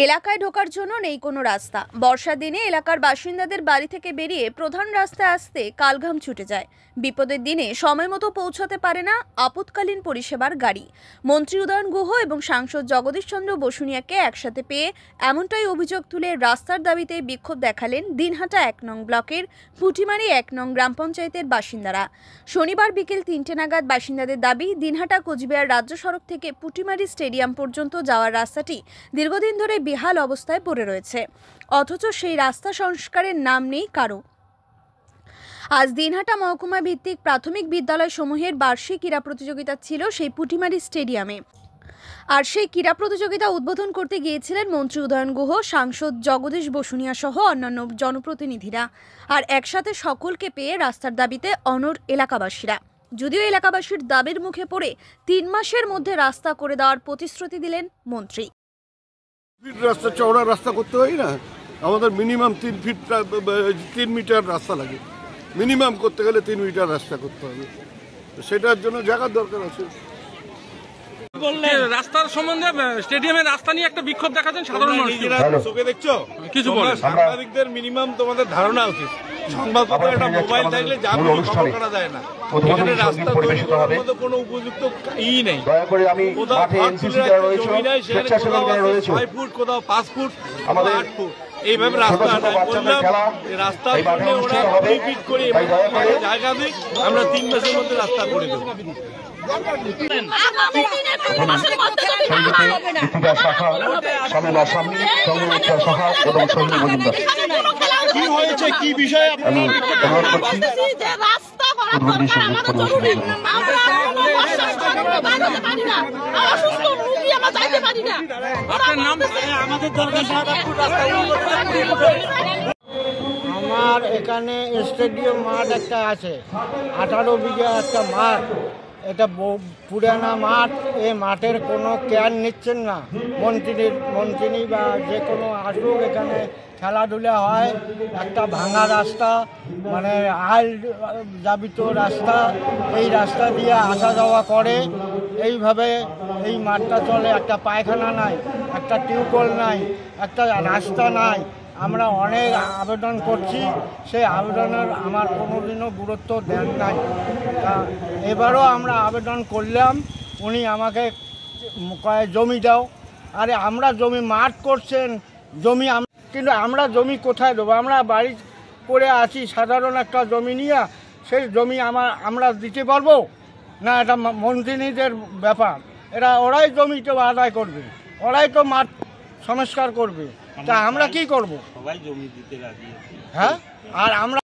এলাকায় ঢোকার জন্য নেই কোনো রাস্তা। বর্ষার দিনে এলাকার বাসিন্দাদের বাড়ি থেকে বেরিয়ে প্রধান রাস্তায় আসতে কালঘাম ছুটে যায়। বিপদের দিনে সময় মতো পৌঁছাতে পারে না আপৎকালীন পরিষেবার গাড়ি। মন্ত্রী উদয়ন গুহ এবং সাংসদ জগদীশ চন্দ্র বসুনিয়াকে একসাথে পেয়ে এমনটাই অভিযোগ তুলে রাস্তার দাবিতে বিক্ষোভ দেখালেন দিনহাটা 1 নং ব্লকের পুটিমারি 1 নং গ্রাম পঞ্চায়েতের বাসিন্দারা। শনিবার বিকেল 3টে নাগাদ বাসিন্দাদের দাবি, দিনহাটা কোচবিহার রাজ্য সড়ক থেকে পুটিমারি স্টেডিয়াম পর্যন্ত যাওয়ার রাস্তাটি দীর্ঘদিন ধরে বেহাল অবস্থায় পড়ে রয়েছে, অথচ সেই রাস্তা সংস্কারের নাম নেই কারো। আজ দিনহাটা মহকুমা ভিত্তিক প্রাথমিক বিদ্যালয় সমূহের বার্ষিক ক্রীড়া প্রতিযোগিতা ছিল সেই পুটিমারি স্টেডিয়ামে। আর সেই ক্রীড়া প্রতিযোগিতা উদ্বোধন করতে গিয়েছিলেন মন্ত্রী উদয়ন গুহ, সাংসদ জগদীশ বসুনিয়া সহ অন্যান্য জনপ্রতিনিধিরা। আর একসাথে সকলকে পেয়ে রাস্তার দাবিতে অনড় এলাকাবাসীরা। যদিও এলাকাবাসীর দাবির মুখে পড়ে 3 মাসের মধ্যে রাস্তা করে দেওয়ার প্রতিশ্রুতি দিলেন মন্ত্রী। রাস্তা চওড়া রাস্তা করতে হয় না, আমাদের মিনিমাম 3 মিটার রাস্তা লাগে। মিনিমাম করতে গেলে 3 মিটার রাস্তা করতে হবে, সেটার জন্য জায়গার দরকার আছে। রাস্তার সম্বন্ধে স্টেডিয়ামের রাস্তা নিয়ে একটা বিক্ষোভ দেখাচ্ছেন সাধারণ মানুষ। চোখে দেখছো কিছু বলে সাংবাদিকদের মিনিমাম তোমাদের ধারণা উচিত। সংবাদপত্রে একটা মোবাইল থাকলে যা খবর করা যায় না, এখানে রাস্তা তৈরি করার মতো কোনো উপযুক্ত নেই। কোথাও 6 ফুট, কোথাও 5 ফুট, 8 ফুট, এইভাবে রাস্তা রাস্তার জন্য ওরা 2 ফিট করে জায়গা দিই, আমরা 3 মাসের মধ্যে রাস্তা করে দেবো। কি হয়েছে, কি বিষয়ে আমার এখানে স্টেডিয়াম মাঠ একটা আছে, 18 বিঘা একটা মাঠ। এটা পুরানা মাঠ, এই মাঠের কোনো কেয়ার নিচ্ছেন না মন্ত্রী বা যে কোনো আসুক। এখানে খেলাধুলা হয়, একটা ভাঙা রাস্তা, মানে আইল জাবিত রাস্তা, এই রাস্তা দিয়ে আসা যাওয়া করে। এইভাবে এই মাঠটা চলে, একটা পায়খানা নাই, একটা টিউবওয়েল নাই, একটা রাস্তা নাই। আমরা অনেক আবেদন করছি, সেই আবেদনের আমার কোনোদিনও গুরুত্ব দেন নাই। এবারও আমরা আবেদন করলাম, উনি আমাকে কয় জমি দাও। আরে আমরা জমি মাঠ করছেন, জমি কিন্তু আমরা জমি কোথায় দেবো? আমরা বাড়ি করে আছি, সাধারণ একটা জমি নিয়ে সেই জমি আমরা দিতে পারবো না? এটা মন্ত্রীদের ব্যাপার, এটা ওরাই জমিটা আদায় করবে, ওরাই তো মাঠ সংস্কার করবে। তা আমরা কি করব? সবাই জমি দিতে রাজি। হ্যাঁ, আর আমরা